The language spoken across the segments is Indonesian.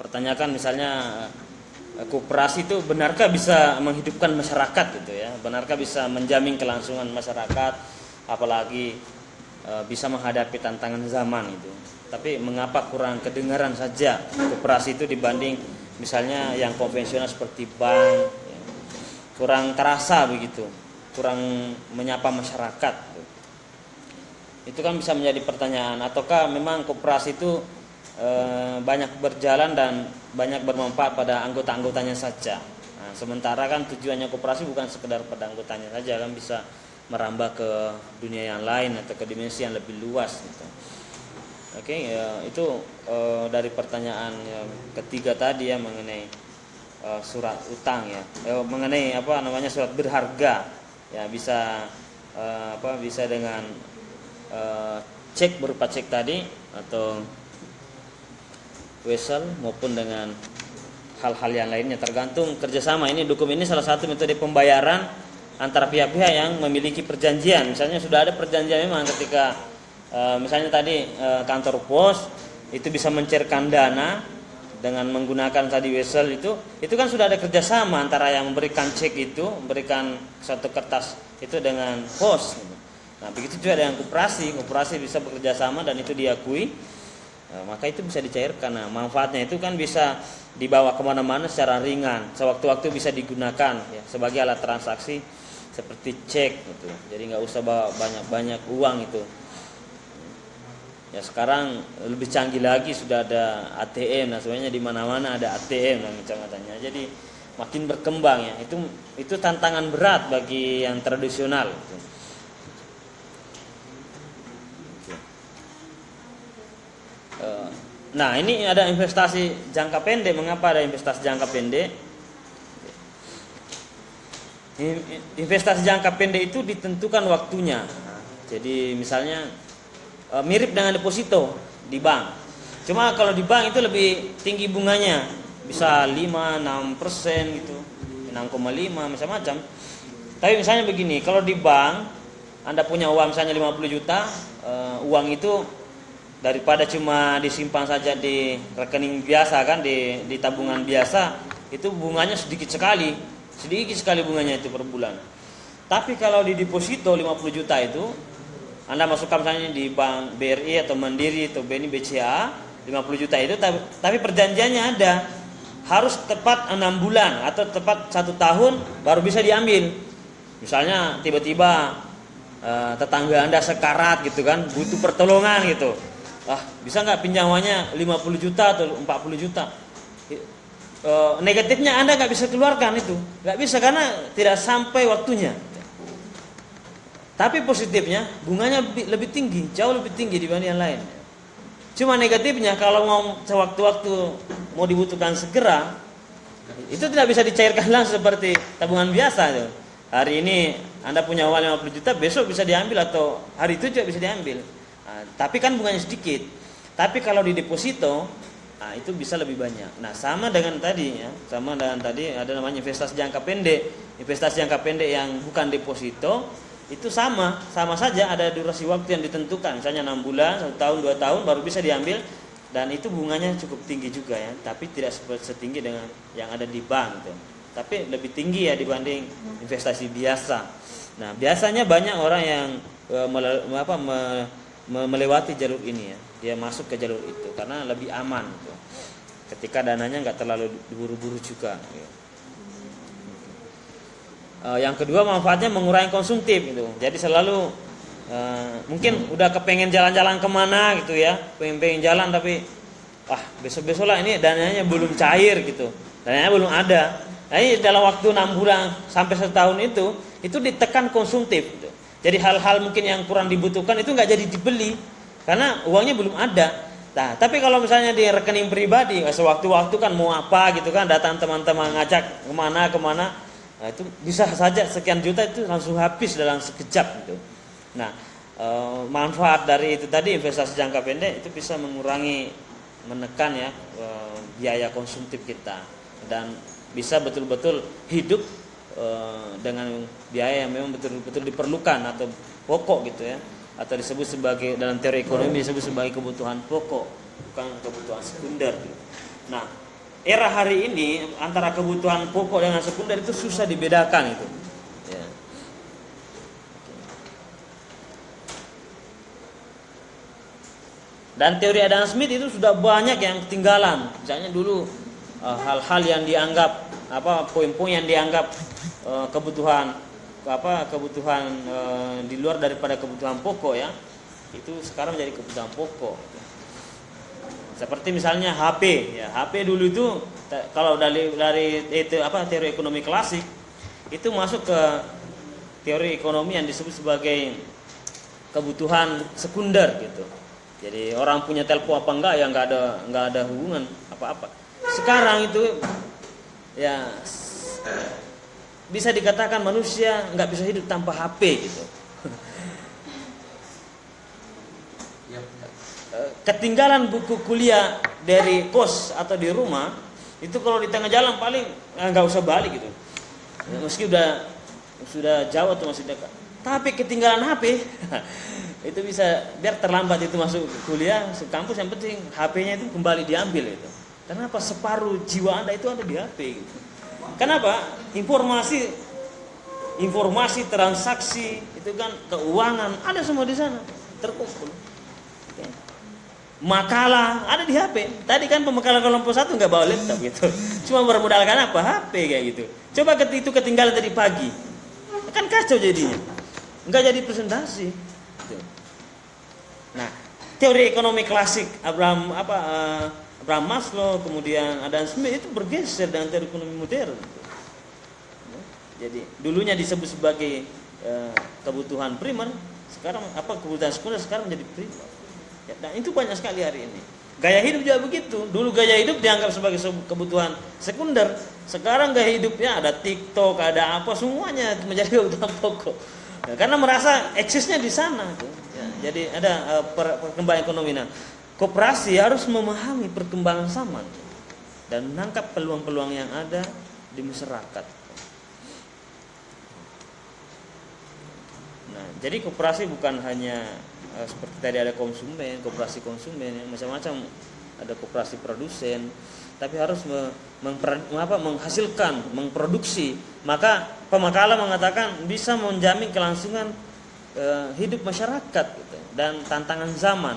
Pertanyakan misalnya koperasi itu benarkah bisa menghidupkan masyarakat gitu ya? Benarkah bisa menjamin kelangsungan masyarakat, apalagi bisa menghadapi tantangan zaman itu? Tapi mengapa kurang kedengaran saja koperasi itu dibanding misalnya yang konvensional seperti bank? Ya. Kurang terasa begitu, kurang menyapa masyarakat. Itu kan bisa menjadi pertanyaan. Ataukah memang koperasi itu banyak berjalan dan banyak bermanfaat pada anggota-anggotanya saja. Nah, sementara kan tujuannya koperasi bukan sekedar pada anggotanya saja, kan bisa merambah ke dunia yang lain atau ke dimensi yang lebih luas gitu. Oke, ya, itu dari pertanyaan yang ketiga tadi ya mengenai surat utang ya. Mengenai apa namanya surat berharga. Ya bisa bisa dengan cek berupa cek tadi atau wesel maupun dengan hal-hal yang lainnya, tergantung kerjasama. Ini dokumen ini salah satu metode pembayaran antara pihak-pihak yang memiliki perjanjian. Misalnya sudah ada perjanjian memang ketika misalnya tadi kantor pos itu bisa mencairkan dana dengan menggunakan tadi wesel itu kan sudah ada kerjasama antara yang memberikan cek itu, memberikan satu kertas itu dengan pos. Nah begitu juga dengan koperasi bisa bekerja sama dan itu diakui. Maka itu bisa dicairkan. Nah, manfaatnya itu kan bisa dibawa kemana-mana secara ringan, sewaktu-waktu bisa digunakan ya, sebagai alat transaksi seperti cek gitu. Jadi nggak usah bawa banyak-banyak uang itu. Ya sekarang lebih canggih lagi, sudah ada ATM. Nah sebenarnya di mana-mana ada ATM dan macam-macamnya. Jadi makin berkembang ya. Itu tantangan berat bagi yang tradisional. Gitu. Nah ini ada investasi jangka pendek. Mengapa ada investasi jangka pendek? Investasi jangka pendek itu ditentukan waktunya. Jadi misalnya mirip dengan deposito di bank. Cuma kalau di bank itu lebih tinggi bunganya, bisa 5-6% gitu, 6,5 macam-macam. Tapi misalnya begini, kalau di bank Anda punya uang misalnya 50 juta, uang itu daripada cuma disimpan saja di rekening biasa kan, di tabungan biasa, itu bunganya sedikit sekali bunganya itu per bulan. Tapi kalau di deposito 50 juta itu Anda masukkan misalnya di bank BRI atau Mandiri atau BNI BCA 50 juta itu, tapi perjanjiannya ada, harus tepat 6 bulan atau tepat 1 tahun baru bisa diambil. Misalnya tiba-tiba tetangga Anda sekarat gitu kan, butuh pertolongan gitu. Bisa nggak pinjamannya 50 juta atau 40 juta? Negatifnya Anda nggak bisa keluarkan itu, nggak bisa karena tidak sampai waktunya. Tapi positifnya bunganya lebih tinggi, jauh lebih tinggi dibanding yang lain. Cuma negatifnya kalau mau sewaktu-waktu mau dibutuhkan segera, itu tidak bisa dicairkan langsung seperti tabungan biasa. Hari ini Anda punya uang 50 juta, besok bisa diambil atau hari itu juga bisa diambil. Tapi kan bunganya sedikit. Tapi kalau di deposito, itu bisa lebih banyak. Nah, sama dengan tadi ada namanya investasi jangka pendek. Investasi jangka pendek yang bukan deposito itu sama saja ada durasi waktu yang ditentukan. Misalnya 6 bulan, 1 tahun, 2 tahun baru bisa diambil dan itu bunganya cukup tinggi juga ya, tapi tidak setinggi dengan yang ada di bank gitu. Tapi lebih tinggi ya dibanding investasi biasa. Nah, biasanya banyak orang yang melewati jalur ini ya, dia masuk ke jalur itu karena lebih aman gitu. Ketika dananya nggak terlalu buru-buru juga gitu. Yang kedua manfaatnya mengurangi konsumtif gitu. Jadi selalu mungkin udah kepengen jalan-jalan kemana gitu ya, pengen jalan tapi besok-besok lah, ini dananya belum cair gitu, dananya belum ada. Nah ini dalam waktu 6 bulan sampai 1 tahun itu ditekan konsumtif gitu. Jadi hal-hal mungkin yang kurang dibutuhkan itu nggak jadi dibeli karena uangnya belum ada. Nah, tapi kalau misalnya di rekening pribadi, sewaktu-waktu kan mau apa gitu kan, datang teman-teman ngajak kemana, nah, itu bisa saja sekian juta itu langsung habis dalam sekejap gitu. Nah, manfaat dari itu tadi investasi jangka pendek itu bisa menekan ya biaya konsumtif kita dan bisa betul-betul hidup dengan biaya yang memang betul-betul diperlukan atau pokok gitu ya, atau disebut sebagai dalam teori ekonomi disebut sebagai kebutuhan pokok, bukan kebutuhan sekunder gitu. Nah, era hari ini antara kebutuhan pokok dengan sekunder itu susah dibedakan itu. Ya. Dan teori Adam Smith itu sudah banyak yang ketinggalan. Misalnya dulu hal-hal yang dianggap poin-poin yang dianggap kebutuhan di luar daripada kebutuhan pokok ya, itu sekarang menjadi kebutuhan pokok. Seperti misalnya HP ya, HP dulu itu kalau dari itu teori ekonomi klasik itu masuk ke teori ekonomi yang disebut sebagai kebutuhan sekunder gitu. Jadi orang punya telepon apa enggak ya enggak ada hubungan apa-apa. Sekarang itu ya bisa dikatakan manusia nggak bisa hidup tanpa HP gitu. Ketinggalan buku kuliah dari kos atau di rumah itu kalau di tengah jalan paling nggak usah balik gitu. Meski sudah jauh atau masih dekat. Tapi ketinggalan HP itu bisa biar terlambat itu masuk kuliah, masuk kampus, yang penting HP-nya itu kembali diambil itu. Kenapa? Separuh jiwa Anda itu ada di HP gitu. Kenapa? Informasi transaksi itu kan, keuangan ada semua di sana terkumpul. Makalah ada di HP. Tadi kan pembekalan kelompok 1 nggak bawa laptop gitu. Cuma bermodalkan apa? HP kayak gitu. Coba itu ketinggalan tadi pagi. Kan kacau jadinya. Nggak jadi presentasi. Nah, teori ekonomi klasik Abraham Maslow, kemudian Adam Smith itu bergeser dengan teori ekonomi modern. Jadi dulunya disebut sebagai kebutuhan primer, sekarang kebutuhan sekunder sekarang menjadi primer. Ya, dan itu banyak sekali hari ini. Gaya hidup juga begitu. Dulu gaya hidup dianggap sebagai kebutuhan sekunder. Sekarang gaya hidupnya ada TikTok, ada apa, semuanya menjadi kebutuhan pokok. Ya, karena merasa eksisnya di sana. Ya, jadi ada perkembangan ekonomi. Nah, koperasi harus memahami perkembangan zaman dan menangkap peluang-peluang yang ada di masyarakat. Nah, jadi koperasi bukan hanya seperti tadi ada koperasi konsumen, macam-macam, ada koperasi produsen, tapi harus menghasilkan, memproduksi. Maka pemakalah mengatakan bisa menjamin kelangsungan hidup masyarakat gitu, dan tantangan zaman.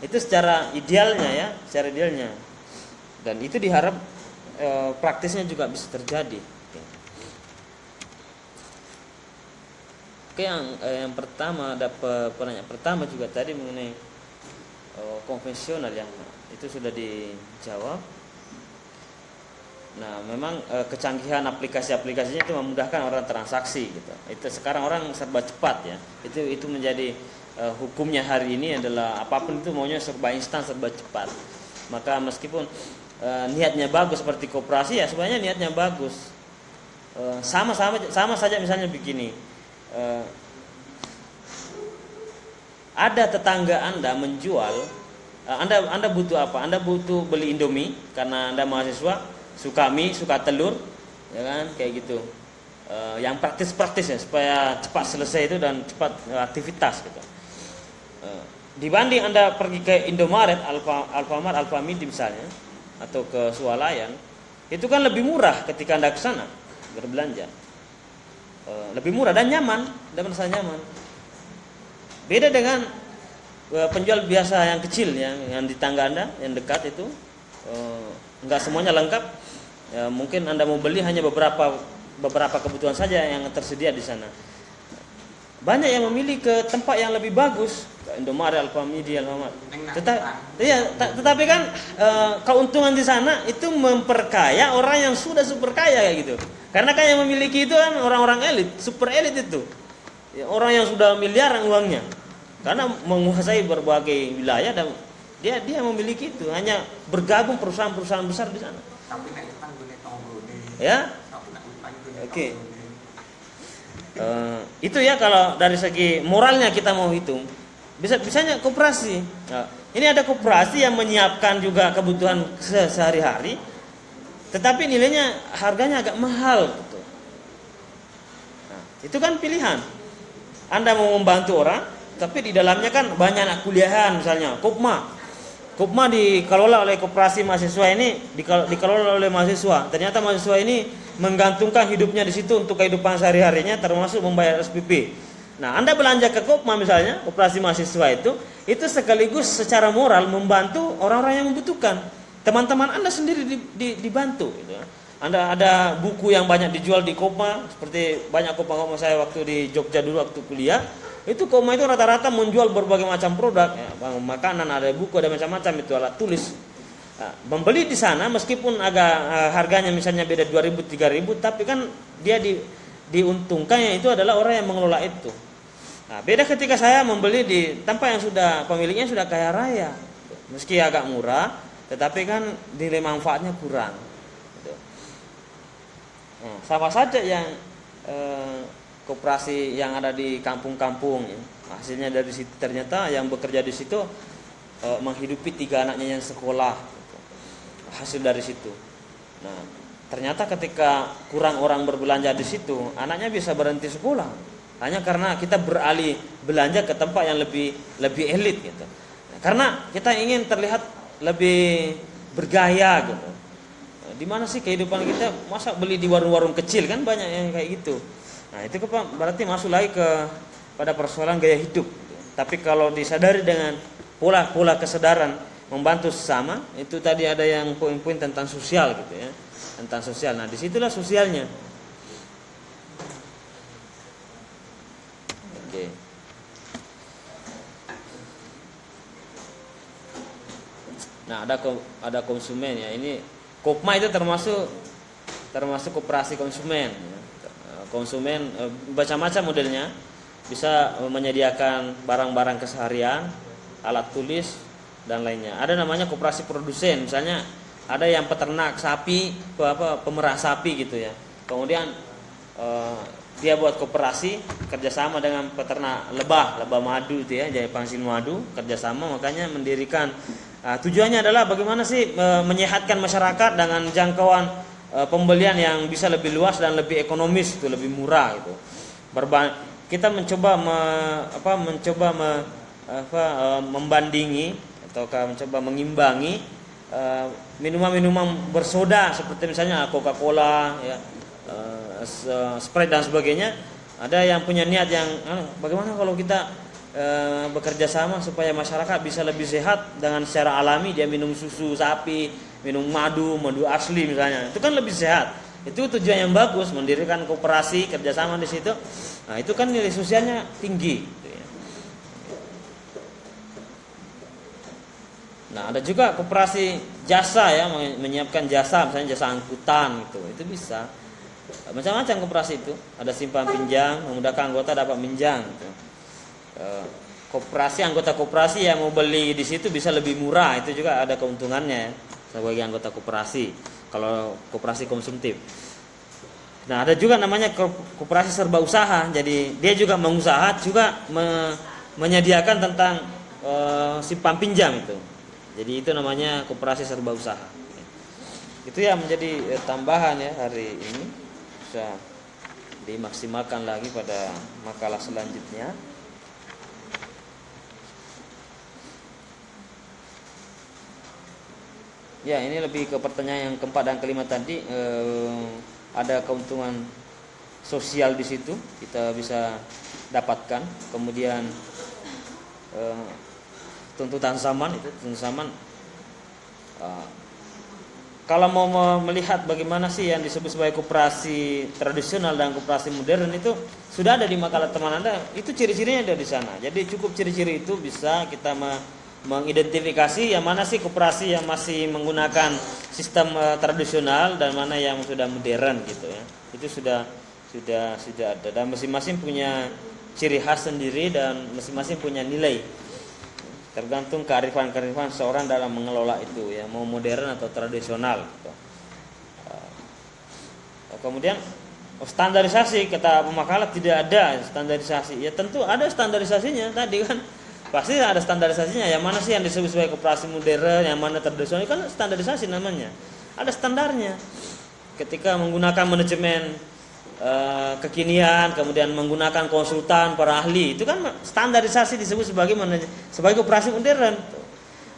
Itu secara idealnya. Dan itu diharap praktisnya juga bisa terjadi. Oke, yang pertama ada pertanyaan pertama juga tadi mengenai konvensional yang itu sudah dijawab. Nah, memang kecanggihan aplikasinya itu memudahkan orang transaksi gitu. Itu sekarang orang serba cepat ya. Itu menjadi hukumnya hari ini adalah apapun itu maunya serba instan, serba cepat. Maka meskipun niatnya bagus seperti koperasi ya, sebenarnya niatnya bagus. Sama saja misalnya begini. Ada tetangga Anda menjual, Anda butuh apa? Anda butuh beli Indomie karena Anda mahasiswa, suka mie, suka telur, ya kan, kayak gitu. Yang praktis ya supaya cepat selesai itu dan cepat aktivitas gitu. Dibanding Anda pergi ke Indomaret, Alfamart, Alfamidi misalnya, atau ke Swalayan, itu kan lebih murah ketika Anda ke sana berbelanja. Lebih murah dan nyaman, dan merasa nyaman. Beda dengan penjual biasa yang kecil yang di tangga Anda, yang dekat itu, enggak semuanya lengkap. Mungkin Anda mau beli hanya beberapa kebutuhan saja yang tersedia di sana. Banyak yang memilih ke tempat yang lebih bagus, Indomaret, Alfamidi, Alfamart. Tetapi kan keuntungan di sana itu memperkaya orang yang sudah super kaya kayak gitu. Karena kan yang memiliki itu kan orang-orang elit, super elit itu. Ya, orang yang sudah miliaran uangnya. Karena menguasai berbagai wilayah dan dia memiliki itu, hanya bergabung perusahaan-perusahaan besar di sana. Ya. Oke. Itu ya kalau dari segi moralnya kita mau hitung. Bisanya koperasi. Nah, ini ada koperasi yang menyiapkan juga kebutuhan sehari-hari, tetapi nilainya harganya agak mahal gitu. Nah, itu kan pilihan. Anda mau membantu orang, tapi di dalamnya kan banyak anak kuliahan misalnya, Kopma. Kopma dikelola oleh koperasi mahasiswa ini, dikelola oleh mahasiswa. Ternyata mahasiswa ini menggantungkan hidupnya di situ untuk kehidupan sehari-harinya, termasuk membayar SPP. Nah, Anda belanja ke Kopma misalnya, koperasi mahasiswa itu sekaligus secara moral membantu orang-orang yang membutuhkan. Teman-teman Anda sendiri dibantu. Gitu. Anda ada buku yang banyak dijual di Kopma, seperti banyak Kopma saya waktu di Jogja dulu waktu kuliah. Itu Kopma itu rata-rata menjual berbagai macam produk, ya, makanan, ada buku, ada macam-macam itu alat tulis. Nah, membeli di sana meskipun agak harganya misalnya beda 2.000 3.000, tapi kan dia diuntungkannya itu adalah orang yang mengelola itu. Nah, beda ketika saya membeli di tempat yang sudah pemiliknya sudah kaya raya, meski agak murah, tetapi kan nilai manfaatnya kurang. Gitu. Nah, sama saja yang koperasi yang ada di kampung-kampung, ya. Hasilnya dari situ ternyata yang bekerja di situ menghidupi 3 anaknya yang sekolah, gitu. Hasil dari situ. Nah, ternyata ketika kurang orang berbelanja di situ, anaknya bisa berhenti sekolah hanya karena kita beralih belanja ke tempat yang lebih elit, gitu. Nah, karena kita ingin terlihat lebih bergaya, gitu. Di mana sih kehidupan kita, masa beli di warung-warung kecil, kan banyak yang kayak gitu. Nah, itu berarti masuk lagi pada persoalan gaya hidup. Tapi kalau disadari dengan pola kesadaran membantu sesama, itu tadi ada yang poin-poin tentang sosial, gitu ya, tentang sosial. Nah, disitulah sosialnya. Oke. Nah, ada konsumen ya. Ini Kopma itu termasuk koperasi konsumen. Ya. Konsumen macam-macam modelnya, bisa menyediakan barang-barang keseharian, alat tulis dan lainnya. Ada namanya koperasi produsen, misalnya ada yang peternak sapi, pemerah sapi gitu ya. Kemudian dia buat koperasi kerjasama dengan peternak lebah madu itu ya, jadi penghasil madu, kerjasama, makanya mendirikan. Tujuannya adalah bagaimana sih menyehatkan masyarakat dengan jangkauan pembelian yang bisa lebih luas dan lebih ekonomis, itu lebih murah gitu. Kita mencoba membandingi atau mencoba mengimbangi minuman-minuman bersoda seperti misalnya Coca-Cola ya, Sprite dan sebagainya. Ada yang punya niat yang bagaimana kalau kita bekerja sama supaya masyarakat bisa lebih sehat dengan secara alami, dia minum susu sapi, minum madu asli misalnya, itu kan lebih sehat. Itu tujuan yang bagus, mendirikan koperasi kerjasama di situ. Nah, itu kan nilai sosialnya tinggi. Nah, ada juga koperasi jasa ya, menyiapkan jasa, misalnya jasa angkutan gitu, itu bisa. Macam-macam koperasi itu. Ada simpan pinjam, memudahkan anggota dapat minjam gitu. Anggota koperasi yang mau beli di situ bisa lebih murah, itu juga ada keuntungannya ya, sebagai anggota koperasi kalau koperasi konsumtif. Nah, ada juga namanya koperasi serba usaha, jadi dia juga mengusaha juga menyediakan tentang simpan pinjam itu. Jadi itu namanya koperasi serba usaha. Itu yang menjadi tambahan ya hari ini, bisa dimaksimalkan lagi pada makalah selanjutnya. Ya, ini lebih ke pertanyaan yang keempat dan kelima tadi. Ada keuntungan sosial di situ kita bisa dapatkan. Kemudian tuntutan zaman itu, kalau mau melihat bagaimana sih yang disebut sebagai koperasi tradisional dan koperasi modern, itu sudah ada di makalah teman Anda. Itu ciri-cirinya ada di sana. Jadi cukup ciri-ciri itu bisa kita mengidentifikasi yang mana sih koperasi yang masih menggunakan sistem tradisional dan mana yang sudah modern gitu ya. Itu sudah ada, dan masing-masing punya ciri khas sendiri dan masing-masing punya nilai. Tergantung kearifan seorang dalam mengelola itu ya, mau modern atau tradisional gitu. Kemudian standarisasi, kata pemakalah tidak ada standarisasi. Ya tentu ada standarisasinya tadi kan. Pasti ada standarisasinya, yang mana sih yang disebut sebagai koperasi modern, yang mana tradisional, kan standarisasi namanya. Ada standarnya. Ketika menggunakan manajemen kekinian, kemudian menggunakan konsultan, para ahli, itu kan standarisasi disebut sebagai koperasi modern.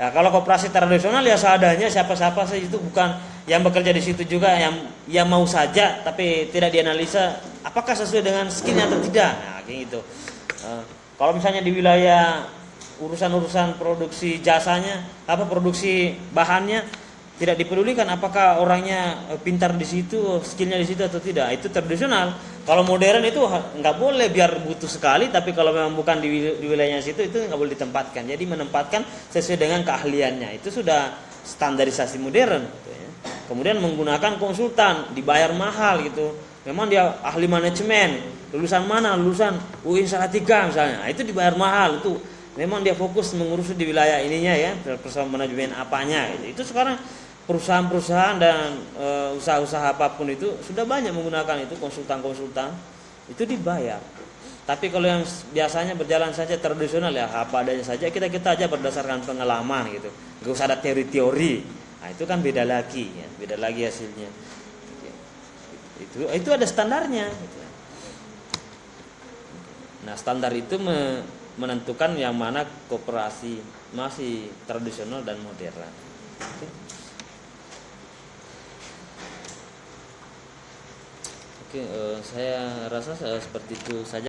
Nah, kalau koperasi tradisional ya seadanya, siapa-siapa saja, itu bukan yang bekerja di situ juga yang mau saja, tapi tidak dianalisa apakah sesuai dengan skillnya atau tidak. Nah, kayak gitu. Kalau misalnya di wilayah urusan-urusan produksi jasanya, produksi bahannya, tidak dipedulikan apakah orangnya pintar di situ, skillnya di situ atau tidak. Itu tradisional. Kalau modern itu nggak boleh, biar butuh sekali, tapi kalau memang bukan di wilayahnya situ, itu nggak boleh ditempatkan. Jadi menempatkan sesuai dengan keahliannya, itu sudah standarisasi modern gitu ya. Kemudian menggunakan konsultan, dibayar mahal gitu. Memang dia ahli manajemen, lulusan mana, lulusan UI Salatiga misalnya, itu dibayar mahal. Itu memang dia fokus mengurus di wilayah ininya ya, persoalan manajemen apanya gitu. Itu sekarang perusahaan-perusahaan dan usaha-usaha apapun itu sudah banyak menggunakan itu, konsultan-konsultan itu dibayar. Tapi kalau yang biasanya berjalan saja tradisional ya apa adanya saja, kita aja berdasarkan pengalaman gitu, nggak usah ada teori-teori. Nah itu kan beda lagi ya, beda lagi hasilnya. Itu ada standarnya gitu. Nah standar itu menentukan yang mana koperasi masih tradisional dan modern. Oke, saya rasa seperti itu saja.